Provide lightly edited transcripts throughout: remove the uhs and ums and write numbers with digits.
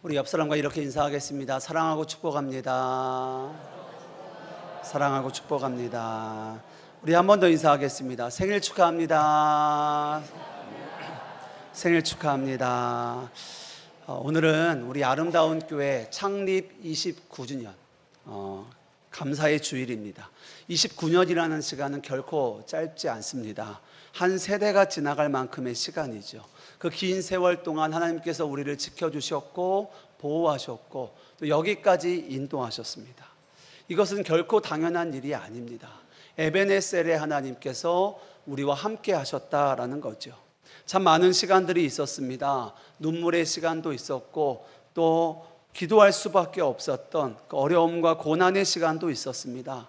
우리 옆 사람과 이렇게 인사하겠습니다. 사랑하고 축복합니다. 사랑하고 축복합니다. 우리 한 번 더 인사하겠습니다. 생일 축하합니다. 생일 축하합니다. 오늘은 우리 아름다운 교회 창립 29주년 감사의 주일입니다. 29년이라는 시간은 결코 짧지 않습니다. 한 세대가 지나갈 만큼의 시간이죠. 그 긴 세월 동안 하나님께서 우리를 지켜주셨고 보호하셨고 또 여기까지 인도하셨습니다. 이것은 결코 당연한 일이 아닙니다. 에베네셀의 하나님께서 우리와 함께 하셨다라는 거죠. 참 많은 시간들이 있었습니다. 눈물의 시간도 있었고 또 기도할 수밖에 없었던 그 어려움과 고난의 시간도 있었습니다.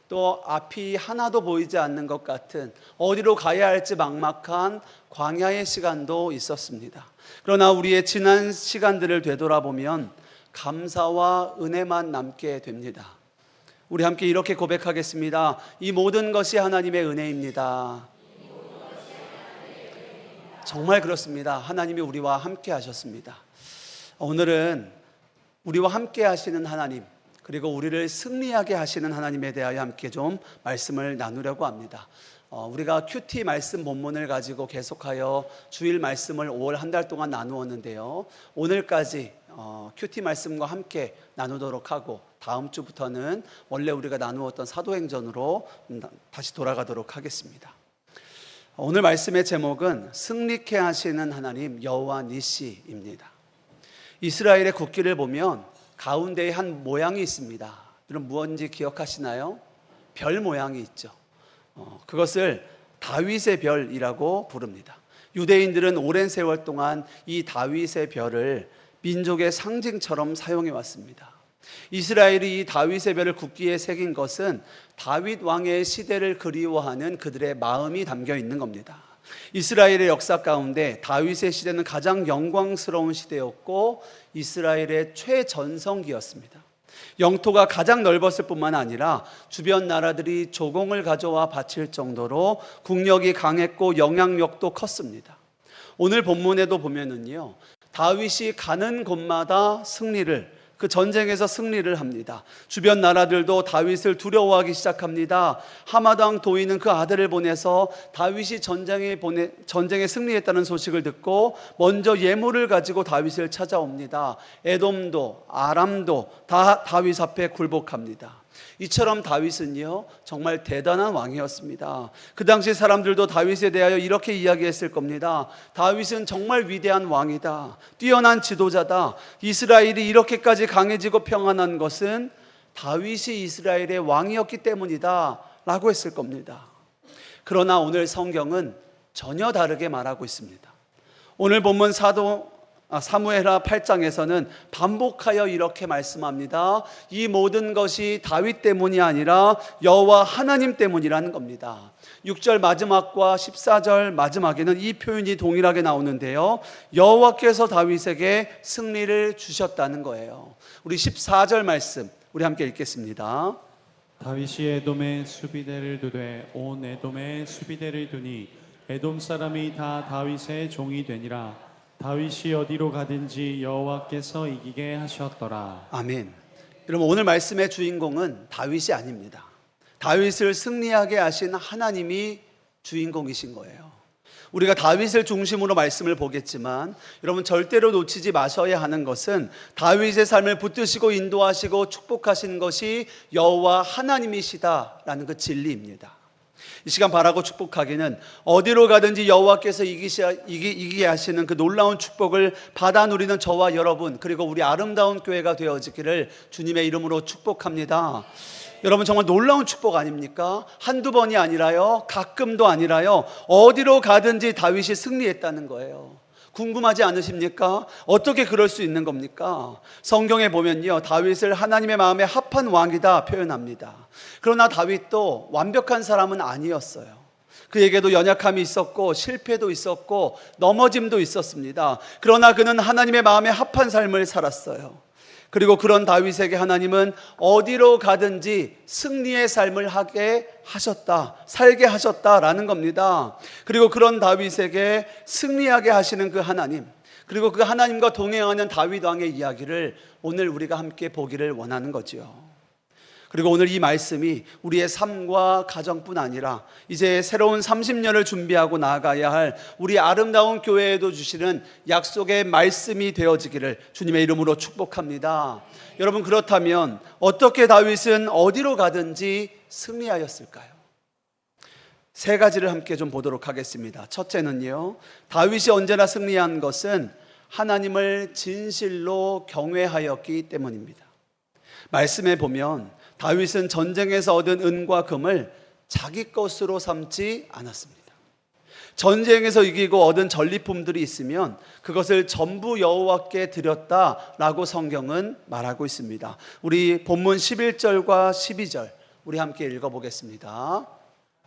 또 앞이 하나도 보이지 않는 것 같은 어디로 가야 할지 막막한 광야의 시간도 있었습니다. 그러나 우리의 지난 시간들을 되돌아보면 감사와 은혜만 남게 됩니다. 우리 함께 이렇게 고백하겠습니다. 이 모든 것이 하나님의 은혜입니다. 정말 그렇습니다. 하나님이 우리와 함께 하셨습니다. 오늘은 우리와 함께 하시는 하나님, 그리고 우리를 승리하게 하시는 하나님에 대하여 함께 좀 말씀을 나누려고 합니다. 우리가 큐티 말씀 본문을 가지고 계속하여 주일 말씀을 5월 한 달 동안 나누었는데요. 오늘까지 큐티 말씀과 함께 나누도록 하고 다음 주부터는 원래 우리가 나누었던 사도행전으로 다시 돌아가도록 하겠습니다. 오늘 말씀의 제목은 승리케 하시는 하나님 여호와 니시입니다. 이스라엘의 국기를 보면 가운데에 한 모양이 있습니다. 여러분 무엇인지 기억하시나요? 별 모양이 있죠. 그것을 다윗의 별이라고 부릅니다. 유대인들은 오랜 세월 동안 이 다윗의 별을 민족의 상징처럼 사용해 왔습니다. 이스라엘이 이 다윗의 별을 국기에 새긴 것은 다윗 왕의 시대를 그리워하는 그들의 마음이 담겨 있는 겁니다. 이스라엘의 역사 가운데 다윗의 시대는 가장 영광스러운 시대였고 이스라엘의 최전성기였습니다. 영토가 가장 넓었을 뿐만 아니라 주변 나라들이 조공을 가져와 바칠 정도로 국력이 강했고 영향력도 컸습니다. 오늘 본문에도 보면은요, 다윗이 가는 곳마다 그 전쟁에서 승리를 합니다. 주변 나라들도 다윗을 두려워하기 시작합니다. 하마당 도인은 그 아들을 보내서 다윗이 전쟁에 승리했다는 소식을 듣고 먼저 예물을 가지고 다윗을 찾아옵니다. 에돔도 아람도 다 다윗 앞에 굴복합니다. 이처럼 다윗은요 정말 대단한 왕이었습니다. 그 당시 사람들도 다윗에 대하여 이렇게 이야기했을 겁니다. 다윗은 정말 위대한 왕이다. 뛰어난 지도자다. 이스라엘이 이렇게까지 강해지고 평안한 것은 다윗이 이스라엘의 왕이었기 때문이다 라고 했을 겁니다. 그러나 오늘 성경은 전혀 다르게 말하고 있습니다. 오늘 본문 사무엘하 8장에서는 반복하여 이렇게 말씀합니다. 이 모든 것이 다윗 때문이 아니라 여호와 하나님 때문이라는 겁니다. 6절 마지막과 14절 마지막에는 이 표현이 동일하게 나오는데요. 여호와께서 다윗에게 승리를 주셨다는 거예요. 우리 14절 말씀 우리 함께 읽겠습니다. 다윗이 에돔에 수비대를 두되 온 에돔에 수비대를 두니 에돔 사람이 다 다윗의 종이 되니라. 다윗이 어디로 가든지 여호와께서 이기게 하셨더라. 아멘. 여러분 오늘 말씀의 주인공은 다윗이 아닙니다. 다윗을 승리하게 하신 하나님이 주인공이신 거예요. 우리가 다윗을 중심으로 말씀을 보겠지만 여러분 절대로 놓치지 마셔야 하는 것은 다윗의 삶을 붙드시고 인도하시고 축복하신 것이 여호와 하나님이시다라는 그 진리입니다. 이 시간 바라고 축복하기는 어디로 가든지 여호와께서 이기게 하시는 그 놀라운 축복을 받아 누리는 저와 여러분 그리고 우리 아름다운 교회가 되어지기를 주님의 이름으로 축복합니다. 여러분 정말 놀라운 축복 아닙니까? 한두 번이 아니라요, 가끔도 아니라요, 어디로 가든지 다윗이 승리했다는 거예요. 궁금하지 않으십니까? 어떻게 그럴 수 있는 겁니까? 성경에 보면요, 다윗을 하나님의 마음에 합한 왕이다 표현합니다. 그러나 다윗도 완벽한 사람은 아니었어요. 그에게도 연약함이 있었고 실패도 있었고 넘어짐도 있었습니다. 그러나 그는 하나님의 마음에 합한 삶을 살았어요. 그리고 그런 다윗에게 하나님은 어디로 가든지 승리의 삶을 살게 하셨다라는 겁니다. 그리고 그런 다윗에게 승리하게 하시는 그 하나님, 그리고 그 하나님과 동행하는 다윗 왕의 이야기를 오늘 우리가 함께 보기를 원하는 거지요. 그리고 오늘 이 말씀이 우리의 삶과 가정뿐 아니라 이제 새로운 30년을 준비하고 나아가야 할 우리 아름다운 교회에도 주시는 약속의 말씀이 되어지기를 주님의 이름으로 축복합니다. 여러분, 그렇다면 어떻게 다윗은 어디로 가든지 승리하였을까요? 세 가지를 함께 좀 보도록 하겠습니다. 첫째는요, 다윗이 언제나 승리한 것은 하나님을 진실로 경외하였기 때문입니다. 말씀에 보면 다윗은 전쟁에서 얻은 은과 금을 자기 것으로 삼지 않았습니다. 전쟁에서 이기고 얻은 전리품들이 있으면 그것을 전부 여호와께 드렸다라고 성경은 말하고 있습니다. 우리 본문 11절과 12절 우리 함께 읽어보겠습니다.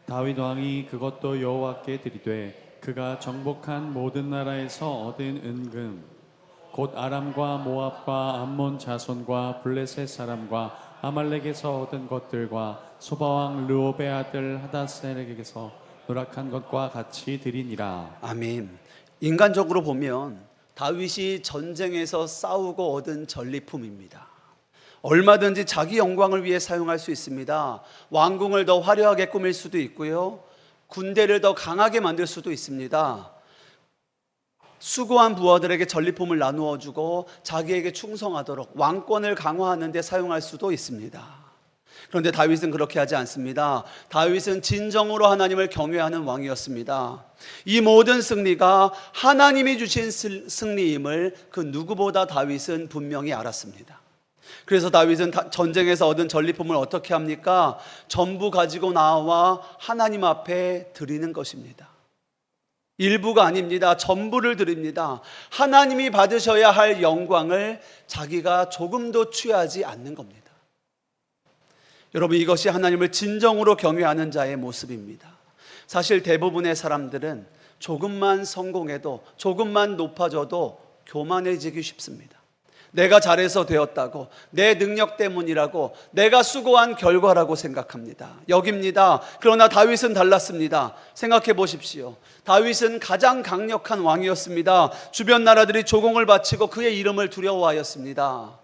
다윗 왕이 그것도 여호와께 드리되 그가 정복한 모든 나라에서 얻은 은금 곧 아람과 모압과 암몬 자손과 블레셋 사람과 아말렉에서 얻은 것들과 소바왕 르옵의 아들 하다셀에게서 노력한 것과 같이 드리니라. 아멘. 인간적으로 보면 다윗이 전쟁에서 싸우고 얻은 전리품입니다. 얼마든지 자기 영광을 위해 사용할 수 있습니다. 왕궁을 더 화려하게 꾸밀 수도 있고요, 군대를 더 강하게 만들 수도 있습니다. 수고한 부하들에게 전리품을 나누어 주고 자기에게 충성하도록 왕권을 강화하는 데 사용할 수도 있습니다. 그런데 다윗은 그렇게 하지 않습니다. 다윗은 진정으로 하나님을 경외하는 왕이었습니다. 이 모든 승리가 하나님이 주신 승리임을 그 누구보다 다윗은 분명히 알았습니다. 그래서 다윗은 전쟁에서 얻은 전리품을 어떻게 합니까? 전부 가지고 나와 하나님 앞에 드리는 것입니다. 일부가 아닙니다. 전부를 드립니다. 하나님이 받으셔야 할 영광을 자기가 조금도 취하지 않는 겁니다. 여러분, 이것이 하나님을 진정으로 경외하는 자의 모습입니다. 사실 대부분의 사람들은 조금만 성공해도, 조금만 높아져도 교만해지기 쉽습니다. 내가 잘해서 되었다고, 내 능력 때문이라고, 내가 수고한 결과라고 생각합니다. 여깁니다. 그러나 다윗은 달랐습니다. 생각해 보십시오. 다윗은 가장 강력한 왕이었습니다. 주변 나라들이 조공을 바치고 그의 이름을 두려워하였습니다.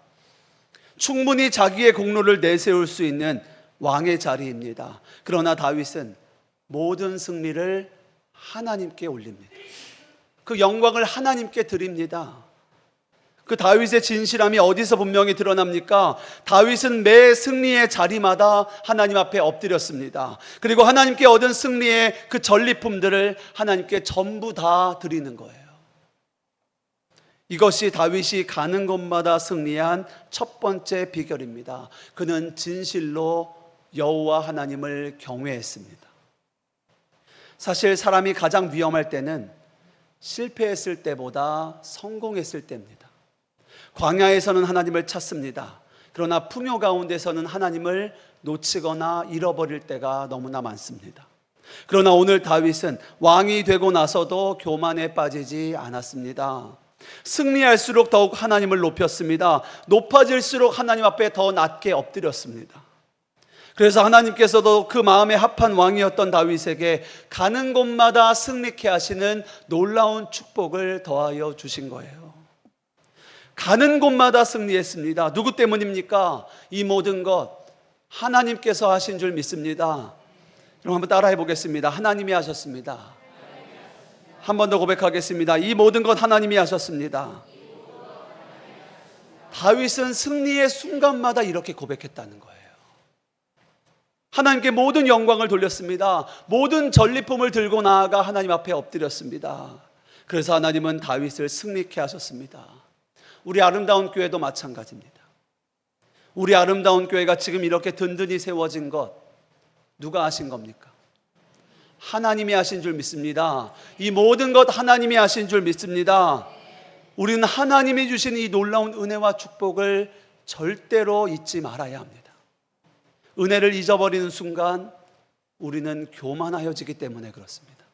충분히 자기의 공로를 내세울 수 있는 왕의 자리입니다. 그러나 다윗은 모든 승리를 하나님께 올립니다. 그 영광을 하나님께 드립니다. 그 다윗의 진실함이 어디서 분명히 드러납니까? 다윗은 매 승리의 자리마다 하나님 앞에 엎드렸습니다. 그리고 하나님께 얻은 승리의 그 전리품들을 하나님께 전부 다 드리는 거예요. 이것이 다윗이 가는 곳마다 승리한 첫 번째 비결입니다. 그는 진실로 여호와 하나님을 경외했습니다. 사실 사람이 가장 위험할 때는 실패했을 때보다 성공했을 때입니다. 광야에서는 하나님을 찾습니다. 그러나 풍요 가운데서는 하나님을 놓치거나 잃어버릴 때가 너무나 많습니다. 그러나 오늘 다윗은 왕이 되고 나서도 교만에 빠지지 않았습니다. 승리할수록 더욱 하나님을 높였습니다. 높아질수록 하나님 앞에 더 낮게 엎드렸습니다. 그래서 하나님께서도 그 마음에 합한 왕이었던 다윗에게 가는 곳마다 승리케 하시는 놀라운 축복을 더하여 주신 거예요. 가는 곳마다 승리했습니다. 누구 때문입니까? 이 모든 것 하나님께서 하신 줄 믿습니다. 그럼 한번 따라해 보겠습니다. 하나님이 하셨습니다. 한 번 더 고백하겠습니다. 이 모든 것 하나님이 하셨습니다. 다윗은 승리의 순간마다 이렇게 고백했다는 거예요. 하나님께 모든 영광을 돌렸습니다. 모든 전리품을 들고 나아가 하나님 앞에 엎드렸습니다. 그래서 하나님은 다윗을 승리케 하셨습니다. 우리 아름다운 교회도 마찬가지입니다. 우리 아름다운 교회가 지금 이렇게 든든히 세워진 것 누가 하신 겁니까? 하나님이 하신 줄 믿습니다. 이 모든 것 하나님이 하신 줄 믿습니다. 우리는 하나님이 주신 이 놀라운 은혜와 축복을 절대로 잊지 말아야 합니다. 은혜를 잊어버리는 순간 우리는 교만하여지기 때문에 그렇습니다.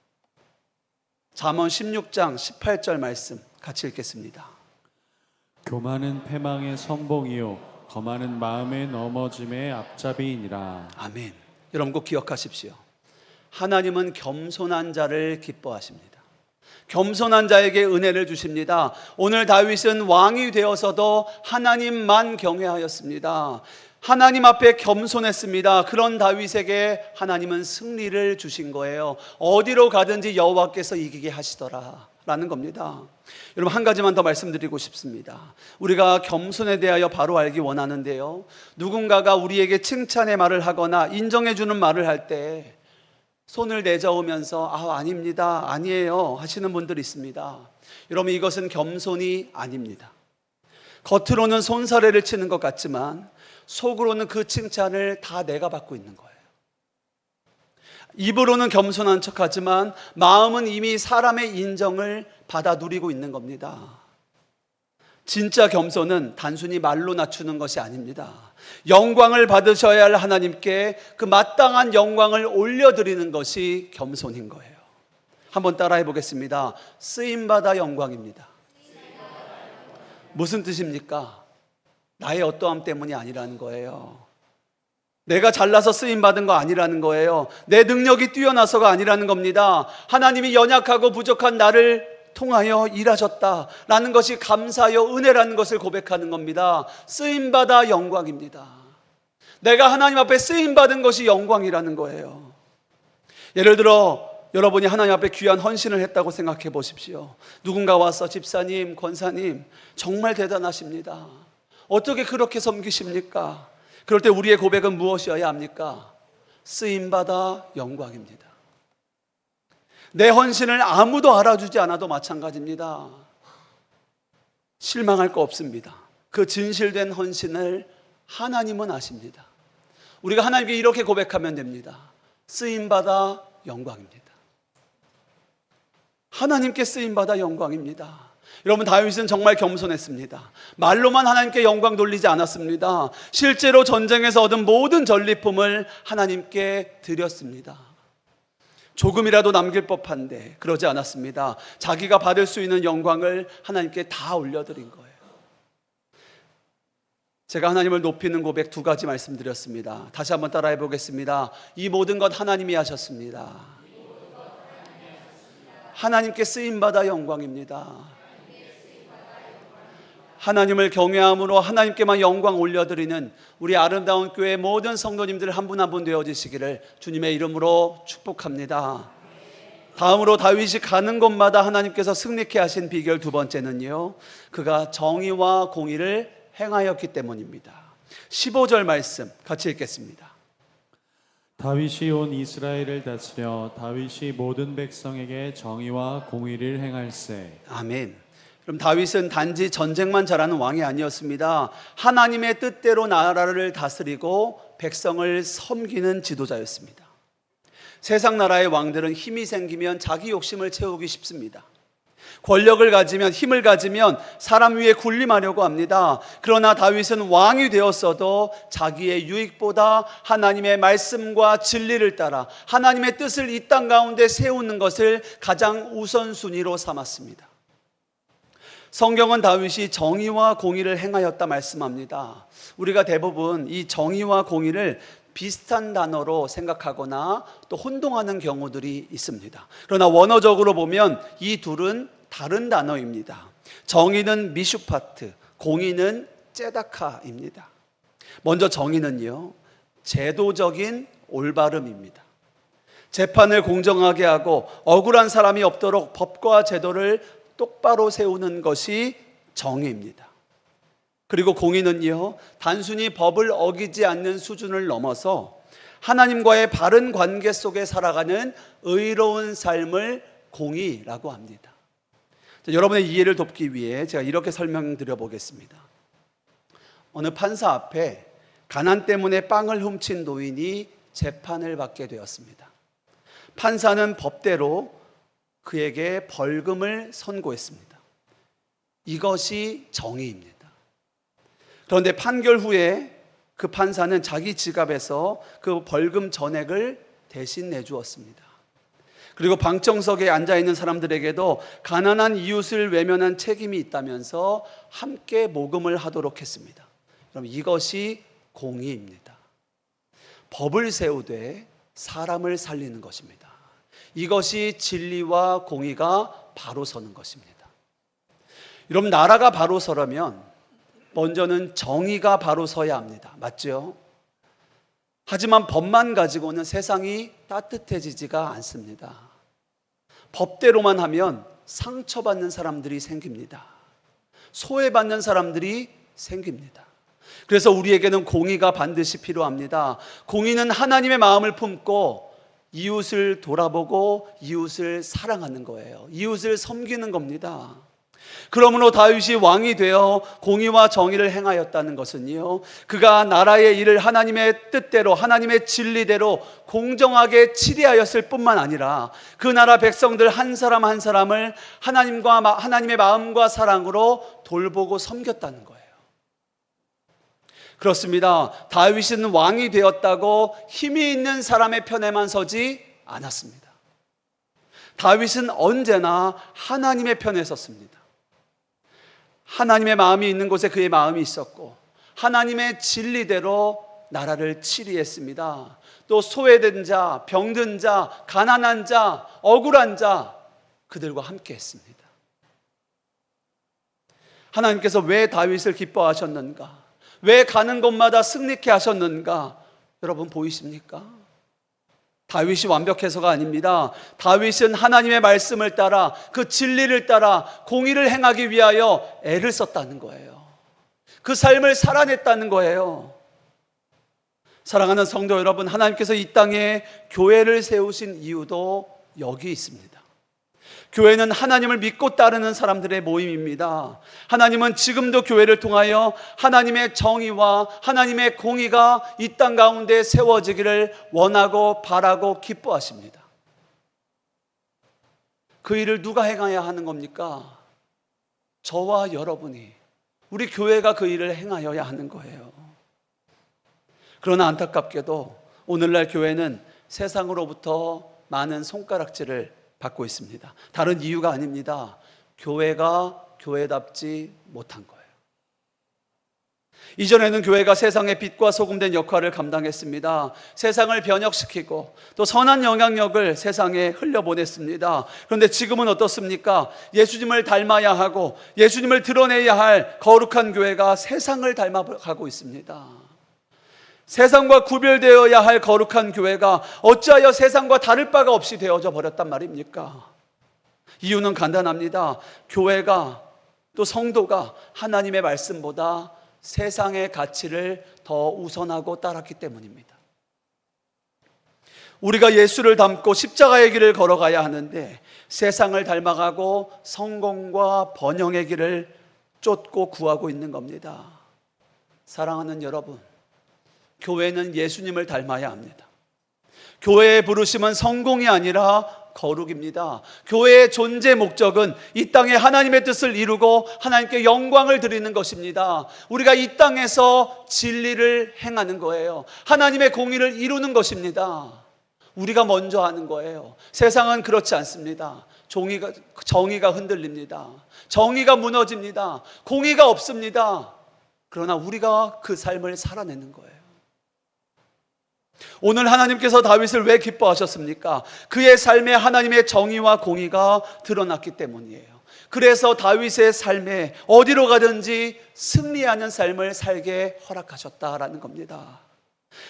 잠언 16장 18절 말씀 같이 읽겠습니다. 교만은 패망의 선봉이요 거만은 마음의 넘어짐의 앞잡이이니라. 아멘. 여러분 꼭 기억하십시오. 하나님은 겸손한 자를 기뻐하십니다. 겸손한 자에게 은혜를 주십니다. 오늘 다윗은 왕이 되어서도 하나님만 경외하였습니다. 하나님 앞에 겸손했습니다. 그런 다윗에게 하나님은 승리를 주신 거예요. 어디로 가든지 여호와께서 이기게 하시더라 라는 겁니다. 여러분, 한 가지만 더 말씀드리고 싶습니다. 우리가 겸손에 대하여 바로 알기 원하는데요, 누군가가 우리에게 칭찬의 말을 하거나 인정해 주는 말을 할 때 손을 내저으면서 아닙니다, 아니에요 하시는 분들이 있습니다. 여러분, 이것은 겸손이 아닙니다. 겉으로는 손사래를 치는 것 같지만 속으로는 그 칭찬을 다 내가 받고 있는 거예요. 입으로는 겸손한 척하지만 마음은 이미 사람의 인정을 받아 누리고 있는 겁니다. 진짜 겸손은 단순히 말로 낮추는 것이 아닙니다. 영광을 받으셔야 할 하나님께 그 마땅한 영광을 올려드리는 것이 겸손인 거예요. 한번 따라해 보겠습니다. 쓰임받아 영광입니다. 무슨 뜻입니까? 나의 어떠함 때문이 아니라는 거예요. 내가 잘나서 쓰임받은 거 아니라는 거예요. 내 능력이 뛰어나서가 아니라는 겁니다. 하나님이 연약하고 부족한 나를 통하여 일하셨다라는 것이 감사여 은혜라는 것을 고백하는 겁니다. 쓰임받아 영광입니다. 내가 하나님 앞에 쓰임받은 것이 영광이라는 거예요. 예를 들어 여러분이 하나님 앞에 귀한 헌신을 했다고 생각해 보십시오. 누군가 와서 집사님, 권사님 정말 대단하십니다. 어떻게 그렇게 섬기십니까? 그럴 때 우리의 고백은 무엇이어야 합니까? 쓰임받아 영광입니다. 내 헌신을 아무도 알아주지 않아도 마찬가지입니다. 실망할 거 없습니다. 그 진실된 헌신을 하나님은 아십니다. 우리가 하나님께 이렇게 고백하면 됩니다. 쓰임받아 영광입니다. 하나님께 쓰임받아 영광입니다. 여러분, 다윗은 정말 겸손했습니다. 말로만 하나님께 영광 돌리지 않았습니다. 실제로 전쟁에서 얻은 모든 전리품을 하나님께 드렸습니다. 조금이라도 남길 법한데 그러지 않았습니다. 자기가 받을 수 있는 영광을 하나님께 다 올려드린 거예요. 제가 하나님을 높이는 고백 두 가지 말씀드렸습니다. 다시 한번 따라해 보겠습니다. 이 모든 것 하나님이 하셨습니다. 하나님께 쓰임받아 영광입니다. 하나님을 경외함으로 하나님께만 영광 올려드리는 우리 아름다운 교회 모든 성도님들 한 분 한 분 되어지시기를 주님의 이름으로 축복합니다. 다음으로 다윗이 가는 곳마다 하나님께서 승리케 하신 비결 두 번째는요, 그가 정의와 공의를 행하였기 때문입니다. 15절 말씀 같이 읽겠습니다. 다윗이 온 이스라엘을 다스려 다윗이 모든 백성에게 정의와 공의를 행할세. 아멘. 그럼 다윗은 단지 전쟁만 잘하는 왕이 아니었습니다. 하나님의 뜻대로 나라를 다스리고 백성을 섬기는 지도자였습니다. 세상 나라의 왕들은 힘이 생기면 자기 욕심을 채우기 쉽습니다. 권력을 가지면, 힘을 가지면 사람 위에 군림하려고 합니다. 그러나 다윗은 왕이 되었어도 자기의 유익보다 하나님의 말씀과 진리를 따라 하나님의 뜻을 이 땅 가운데 세우는 것을 가장 우선순위로 삼았습니다. 성경은 다윗이 정의와 공의를 행하였다 말씀합니다. 우리가 대부분 이 정의와 공의를 비슷한 단어로 생각하거나 또 혼동하는 경우들이 있습니다. 그러나 원어적으로 보면 이 둘은 다른 단어입니다. 정의는 미슈파트, 공의는 째다카입니다. 먼저 정의는요, 제도적인 올바름입니다. 재판을 공정하게 하고 억울한 사람이 없도록 법과 제도를 똑바로 세우는 것이 정의입니다. 그리고 공의는요, 단순히 법을 어기지 않는 수준을 넘어서 하나님과의 바른 관계 속에 살아가는 의로운 삶을 공의라고 합니다. 자, 여러분의 이해를 돕기 위해 제가 이렇게 설명드려 보겠습니다. 어느 판사 앞에 가난 때문에 빵을 훔친 노인이 재판을 받게 되었습니다. 판사는 법대로 그에게 벌금을 선고했습니다. 이것이 정의입니다. 그런데 판결 후에 그 판사는 자기 지갑에서 그 벌금 전액을 대신 내주었습니다. 그리고 방청석에 앉아있는 사람들에게도 가난한 이웃을 외면한 책임이 있다면서 함께 모금을 하도록 했습니다. 그럼 이것이 공의입니다. 법을 세우되 사람을 살리는 것입니다. 이것이 진리와 공의가 바로 서는 것입니다. 여러분, 나라가 바로 서려면 먼저는 정의가 바로 서야 합니다. 맞죠? 하지만 법만 가지고는 세상이 따뜻해지지가 않습니다. 법대로만 하면 상처받는 사람들이 생깁니다. 소외받는 사람들이 생깁니다. 그래서 우리에게는 공의가 반드시 필요합니다. 공의는 하나님의 마음을 품고 이웃을 돌아보고 이웃을 사랑하는 거예요. 이웃을 섬기는 겁니다. 그러므로 다윗이 왕이 되어 공의와 정의를 행하였다는 것은요, 그가 나라의 일을 하나님의 뜻대로, 하나님의 진리대로 공정하게 치리하였을 뿐만 아니라 그 나라 백성들 한 사람 한 사람을 하나님의 마음과 사랑으로 돌보고 섬겼다는 거예요. 그렇습니다. 다윗은 왕이 되었다고 힘이 있는 사람의 편에만 서지 않았습니다. 다윗은 언제나 하나님의 편에 섰습니다. 하나님의 마음이 있는 곳에 그의 마음이 있었고 하나님의 진리대로 나라를 치리했습니다. 또 소외된 자, 병든 자, 가난한 자, 억울한 자, 그들과 함께 했습니다. 하나님께서 왜 다윗을 기뻐하셨는가? 왜 가는 곳마다 승리케 하셨는가? 여러분 보이십니까? 다윗이 완벽해서가 아닙니다. 다윗은 하나님의 말씀을 따라, 그 진리를 따라 공의를 행하기 위하여 애를 썼다는 거예요. 그 삶을 살아냈다는 거예요. 사랑하는 성도 여러분, 하나님께서 이 땅에 교회를 세우신 이유도 여기 있습니다. 교회는 하나님을 믿고 따르는 사람들의 모임입니다. 하나님은 지금도 교회를 통하여 하나님의 정의와 하나님의 공의가 이 땅 가운데 세워지기를 원하고 바라고 기뻐하십니다. 그 일을 누가 행해야 하는 겁니까? 저와 여러분이, 우리 교회가 그 일을 행하여야 하는 거예요. 그러나 안타깝게도 오늘날 교회는 세상으로부터 많은 손가락질을 받고 있습니다. 다른 이유가 아닙니다. 교회가 교회답지 못한 거예요. 이전에는 교회가 세상의 빛과 소금 된 역할을 감당했습니다. 세상을 변혁시키고 또 선한 영향력을 세상에 흘려보냈습니다. 그런데 지금은 어떻습니까? 예수님을 닮아야 하고 예수님을 드러내야 할 거룩한 교회가 세상을 닮아가고 있습니다. 세상과 구별되어야 할 거룩한 교회가 어찌하여 세상과 다를 바가 없이 되어져 버렸단 말입니까? 이유는 간단합니다. 교회가 또 성도가 하나님의 말씀보다 세상의 가치를 더 우선하고 따랐기 때문입니다. 우리가 예수를 닮고 십자가의 길을 걸어가야 하는데 세상을 닮아가고 성공과 번영의 길을 쫓고 구하고 있는 겁니다. 사랑하는 여러분, 교회는 예수님을 닮아야 합니다. 교회의 부르심은 성공이 아니라 거룩입니다. 교회의 존재 목적은 이 땅에 하나님의 뜻을 이루고 하나님께 영광을 드리는 것입니다. 우리가 이 땅에서 진리를 행하는 거예요. 하나님의 공의를 이루는 것입니다. 우리가 먼저 하는 거예요. 세상은 그렇지 않습니다. 정의가 흔들립니다. 정의가 무너집니다. 공의가 없습니다. 그러나 우리가 그 삶을 살아내는 거예요. 오늘 하나님께서 다윗을 왜 기뻐하셨습니까? 그의 삶에 하나님의 정의와 공의가 드러났기 때문이에요. 그래서 다윗의 삶에 어디로 가든지 승리하는 삶을 살게 허락하셨다라는 겁니다.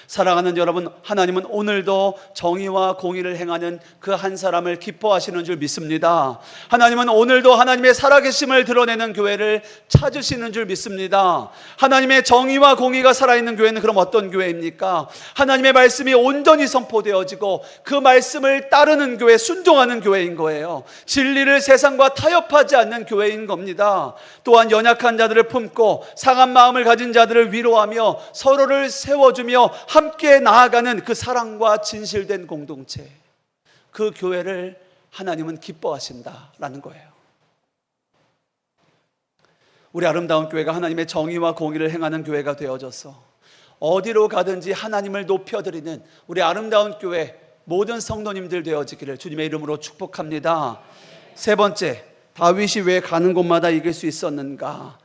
사랑하는 여러분, 하나님은 오늘도 정의와 공의를 행하는 그 한 사람을 기뻐하시는 줄 믿습니다. 하나님은 오늘도 하나님의 살아계심을 드러내는 교회를 찾으시는 줄 믿습니다. 하나님의 정의와 공의가 살아있는 교회는 그럼 어떤 교회입니까? 하나님의 말씀이 온전히 선포되어지고 그 말씀을 따르는 교회, 순종하는 교회인 거예요. 진리를 세상과 타협하지 않는 교회인 겁니다. 또한 연약한 자들을 품고 상한 마음을 가진 자들을 위로하며 서로를 세워주며 함께 나아가는 그 사랑과 진실된 공동체, 그 교회를 하나님은 기뻐하신다라는 거예요. 우리 아름다운 교회가 하나님의 정의와 공의를 행하는 교회가 되어져서 어디로 가든지 하나님을 높여드리는 우리 아름다운 교회 모든 성도님들 되어지기를 주님의 이름으로 축복합니다. 세 번째, 다윗이 왜 가는 곳마다 이길 수 있었는가?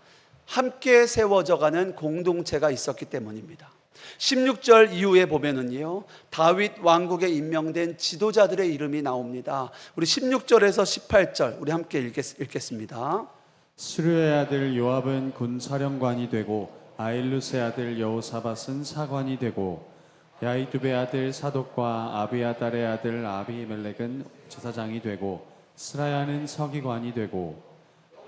함께 세워져가는 공동체가 있었기 때문입니다. 16절 이후에 보면은요, 다윗 왕국에 임명된 지도자들의 이름이 나옵니다. 우리 16절에서 18절 우리 함께 읽겠습니다. 스루의 아들 요압은 군사령관이 되고 아일루스의 아들 여호사밧은 사관이 되고 야히두베의 아들 사독과 아비아달의 아들 아비멜렉은 제사장이 되고 스라야는 서기관이 되고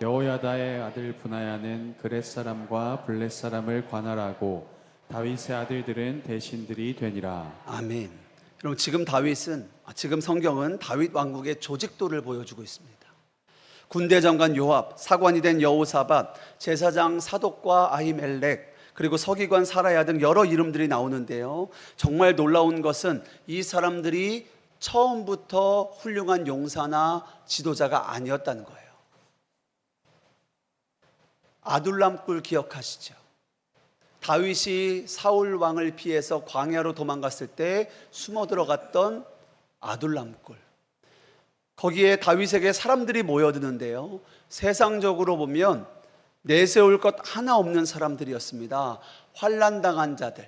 여호야다의 아들 브나야는 그렛 사람과 블렛 사람을 관할하고 다윗의 아들들은 대신들이 되니라. 아멘. 여러분, 지금 성경은 다윗 왕국의 조직도를 보여주고 있습니다. 군대 장관 요압, 사관이 된 여호사밧, 제사장 사독과 아히멜렉, 그리고 서기관 사라야 등 여러 이름들이 나오는데요, 정말 놀라운 것은 이 사람들이 처음부터 훌륭한 용사나 지도자가 아니었다는 거예요. 아둘람 굴 기억하시죠? 다윗이 사울 왕을 피해서 광야로 도망갔을 때 숨어 들어갔던 아둘람 굴. 거기에 다윗에게 사람들이 모여드는데요, 세상적으로 보면 내세울 것 하나 없는 사람들이었습니다. 환난당한 자들,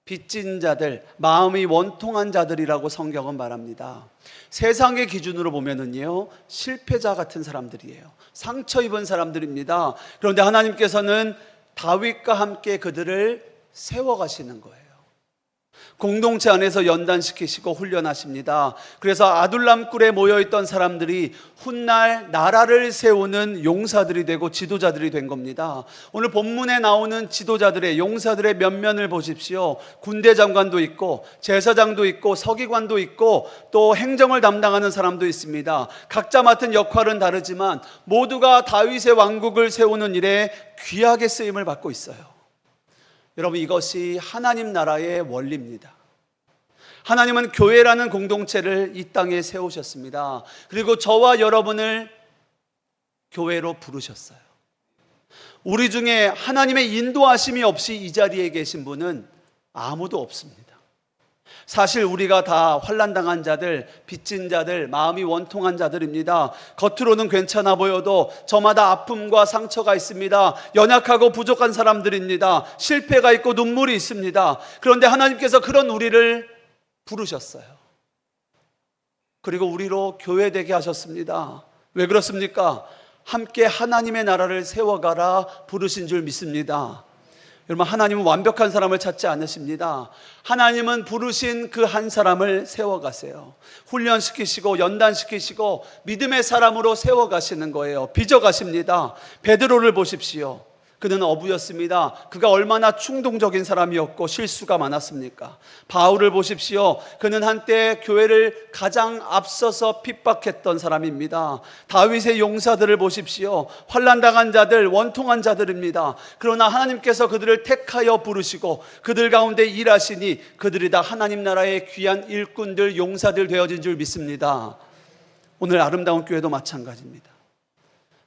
빚진 자들, 마음이 원통한 자들이라고 성경은 말합니다. 세상의 기준으로 보면은요, 실패자 같은 사람들이에요. 상처 입은 사람들입니다. 그런데 하나님께서는 다윗과 함께 그들을 세워가시는 거예요. 공동체 안에서 연단시키시고 훈련하십니다. 그래서 아둘람 굴에 모여있던 사람들이 훗날 나라를 세우는 용사들이 되고 지도자들이 된 겁니다. 오늘 본문에 나오는 지도자들의, 용사들의 면면을 보십시오. 군대 장관도 있고 제사장도 있고 서기관도 있고 또 행정을 담당하는 사람도 있습니다. 각자 맡은 역할은 다르지만 모두가 다윗의 왕국을 세우는 일에 귀하게 쓰임을 받고 있어요. 여러분, 이것이 하나님 나라의 원리입니다. 하나님은 교회라는 공동체를 이 땅에 세우셨습니다. 그리고 저와 여러분을 교회로 부르셨어요. 우리 중에 하나님의 인도하심이 없이 이 자리에 계신 분은 아무도 없습니다. 사실 우리가 다 환난당한 자들, 빚진 자들, 마음이 원통한 자들입니다. 겉으로는 괜찮아 보여도 저마다 아픔과 상처가 있습니다. 연약하고 부족한 사람들입니다. 실패가 있고 눈물이 있습니다. 그런데 하나님께서 그런 우리를 부르셨어요. 그리고 우리로 교회되게 하셨습니다. 왜 그렇습니까? 함께 하나님의 나라를 세워가라 부르신 줄 믿습니다. 여러분, 하나님은 완벽한 사람을 찾지 않으십니다. 하나님은 부르신 그 한 사람을 세워가세요. 훈련시키시고 연단시키시고 믿음의 사람으로 세워가시는 거예요. 빚어가십니다. 베드로를 보십시오. 그는 어부였습니다. 그가 얼마나 충동적인 사람이었고 실수가 많았습니까? 바울을 보십시오. 그는 한때 교회를 가장 앞서서 핍박했던 사람입니다. 다윗의 용사들을 보십시오. 환난당한 자들, 원통한 자들입니다. 그러나 하나님께서 그들을 택하여 부르시고 그들 가운데 일하시니 그들이 다 하나님 나라의 귀한 일꾼들, 용사들 되어진 줄 믿습니다. 오늘 아름다운 교회도 마찬가지입니다.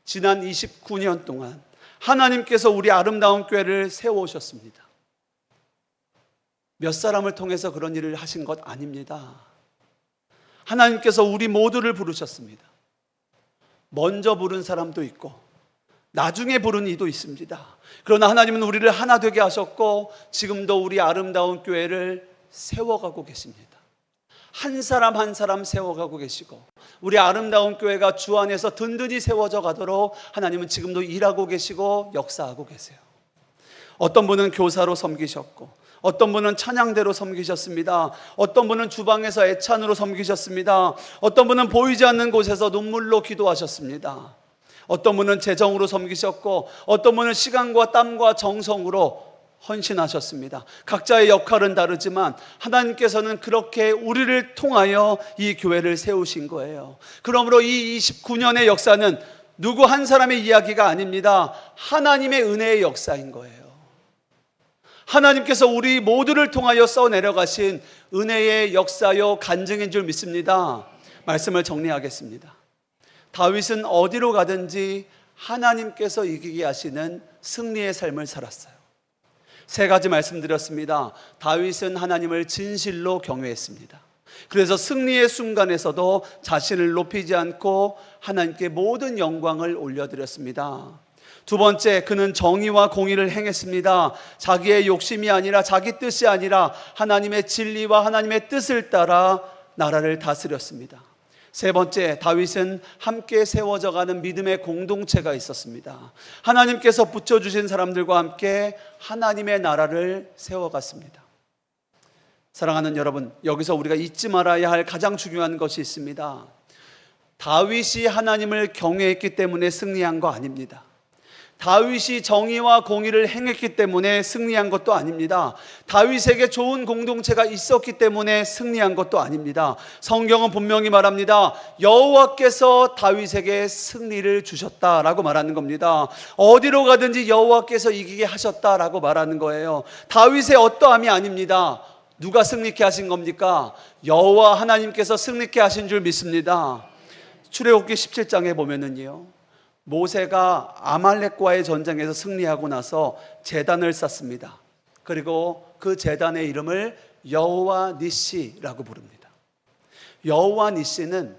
지난 29년 동안 하나님께서 우리 아름다운 교회를 세워오셨습니다. 몇 사람을 통해서 그런 일을 하신 것 아닙니다. 하나님께서 우리 모두를 부르셨습니다. 먼저 부른 사람도 있고 나중에 부른 이도 있습니다. 그러나 하나님은 우리를 하나 되게 하셨고 지금도 우리 아름다운 교회를 세워가고 계십니다. 한 사람 한 사람 세워가고 계시고 우리 아름다운 교회가 주 안에서 든든히 세워져 가도록 하나님은 지금도 일하고 계시고 역사하고 계세요. 어떤 분은 교사로 섬기셨고 어떤 분은 찬양대로 섬기셨습니다. 어떤 분은 주방에서 애찬으로 섬기셨습니다. 어떤 분은 보이지 않는 곳에서 눈물로 기도하셨습니다. 어떤 분은 재정으로 섬기셨고 어떤 분은 시간과 땀과 정성으로 헌신하셨습니다. 각자의 역할은 다르지만 하나님께서는 그렇게 우리를 통하여 이 교회를 세우신 거예요. 그러므로 이 29년의 역사는 누구 한 사람의 이야기가 아닙니다. 하나님의 은혜의 역사인 거예요. 하나님께서 우리 모두를 통하여 써내려가신 은혜의 역사요 간증인 줄 믿습니다. 말씀을 정리하겠습니다. 다윗은 어디로 가든지 하나님께서 이기게 하시는 승리의 삶을 살았어요. 세 가지 말씀드렸습니다. 다윗은 하나님을 진실로 경외했습니다. 그래서 승리의 순간에서도 자신을 높이지 않고 하나님께 모든 영광을 올려드렸습니다. 두 번째, 그는 정의와 공의를 행했습니다. 자기의 욕심이 아니라, 자기 뜻이 아니라 하나님의 진리와 하나님의 뜻을 따라 나라를 다스렸습니다. 세 번째, 다윗은 함께 세워져가는 믿음의 공동체가 있었습니다. 하나님께서 붙여주신 사람들과 함께 하나님의 나라를 세워갔습니다. 사랑하는 여러분, 여기서 우리가 잊지 말아야 할 가장 중요한 것이 있습니다. 다윗이 하나님을 경외했기 때문에 승리한 거 아닙니다. 다윗이 정의와 공의를 행했기 때문에 승리한 것도 아닙니다. 다윗에게 좋은 공동체가 있었기 때문에 승리한 것도 아닙니다. 성경은 분명히 말합니다. 여호와께서 다윗에게 승리를 주셨다라고 말하는 겁니다. 어디로 가든지 여호와께서 이기게 하셨다라고 말하는 거예요. 다윗의 어떠함이 아닙니다. 누가 승리케 하신 겁니까? 여호와 하나님께서 승리케 하신 줄 믿습니다. 출애굽기 17장에 보면은요, 모세가 아말렉과의 전쟁에서 승리하고 나서 제단을 쌓습니다. 그리고 그 제단의 이름을 여호와 니시라고 부릅니다. 여호와 니시는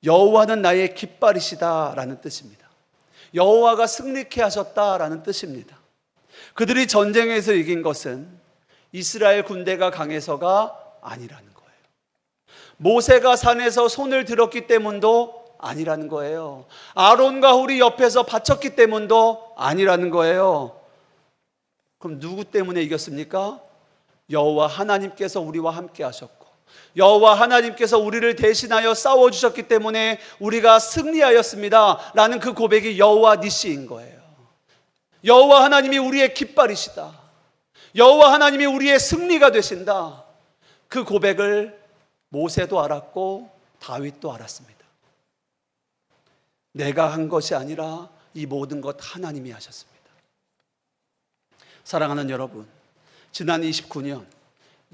여호와는 나의 깃발이시다라는 뜻입니다. 여호와가 승리케 하셨다라는 뜻입니다. 그들이 전쟁에서 이긴 것은 이스라엘 군대가 강해서가 아니라는 거예요. 모세가 산에서 손을 들었기 때문도 아니라는 거예요. 아론과 홀이 옆에서 바쳤기 때문도 아니라는 거예요. 그럼 누구 때문에 이겼습니까? 여호와 하나님께서 우리와 함께 하셨고, 여호와 하나님께서 우리를 대신하여 싸워주셨기 때문에 우리가 승리하였습니다 라는 그 고백이 여호와 니시인 거예요. 여호와 하나님이 우리의 깃발이시다, 여호와 하나님이 우리의 승리가 되신다, 그 고백을 모세도 알았고 다윗도 알았습니다. 내가 한 것이 아니라 이 모든 것 하나님이 하셨습니다. 사랑하는 여러분, 지난 29년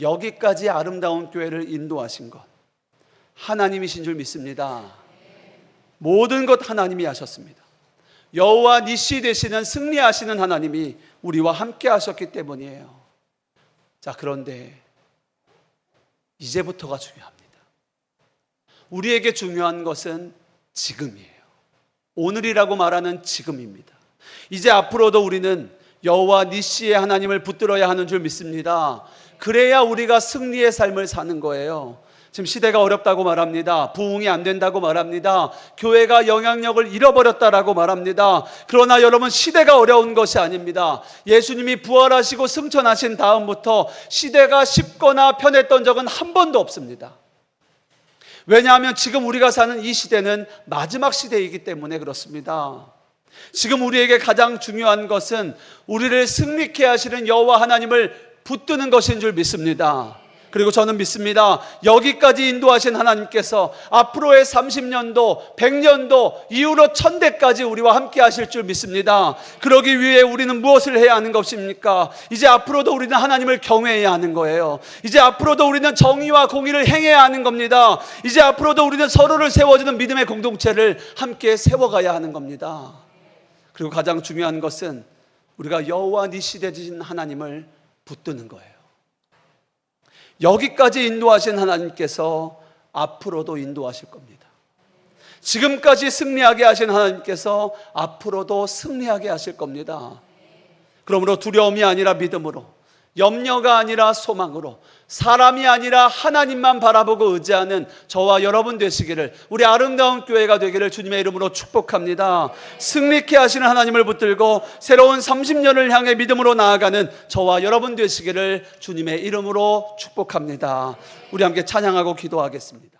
여기까지 아름다운 교회를 인도하신 것 하나님이신 줄 믿습니다. 모든 것 하나님이 하셨습니다. 여호와 니시 되시는 승리하시는 하나님이 우리와 함께 하셨기 때문이에요. 자, 그런데 이제부터가 중요합니다. 우리에게 중요한 것은 지금이에요. 오늘이라고 말하는 지금입니다. 이제 앞으로도 우리는 여호와 니시의 하나님을 붙들어야 하는 줄 믿습니다. 그래야 우리가 승리의 삶을 사는 거예요. 지금 시대가 어렵다고 말합니다. 부흥이 안 된다고 말합니다. 교회가 영향력을 잃어버렸다라고 말합니다. 그러나 여러분, 시대가 어려운 것이 아닙니다. 예수님이 부활하시고 승천하신 다음부터 시대가 쉽거나 편했던 적은 한 번도 없습니다. 왜냐하면 지금 우리가 사는 이 시대는 마지막 시대이기 때문에 그렇습니다. 지금 우리에게 가장 중요한 것은 우리를 승리케 하시는 여호와 하나님을 붙드는 것인 줄 믿습니다. 그리고 저는 믿습니다. 여기까지 인도하신 하나님께서 앞으로의 30년도, 100년도, 이후로 1000대까지 우리와 함께 하실 줄 믿습니다. 그러기 위해 우리는 무엇을 해야 하는 것입니까? 이제 앞으로도 우리는 하나님을 경외해야 하는 거예요. 이제 앞으로도 우리는 정의와 공의를 행해야 하는 겁니다. 이제 앞으로도 우리는 서로를 세워주는 믿음의 공동체를 함께 세워가야 하는 겁니다. 그리고 가장 중요한 것은 우리가 여호와 니시 되신 하나님을 붙드는 거예요. 여기까지 인도하신 하나님께서 앞으로도 인도하실 겁니다. 지금까지 승리하게 하신 하나님께서 앞으로도 승리하게 하실 겁니다. 그러므로 두려움이 아니라 믿음으로, 염려가 아니라 소망으로, 사람이 아니라 하나님만 바라보고 의지하는 저와 여러분 되시기를, 우리 아름다운 교회가 되기를 주님의 이름으로 축복합니다. 승리케 하시는 하나님을 붙들고 새로운 30년을 향해 믿음으로 나아가는 저와 여러분 되시기를 주님의 이름으로 축복합니다. 우리 함께 찬양하고 기도하겠습니다.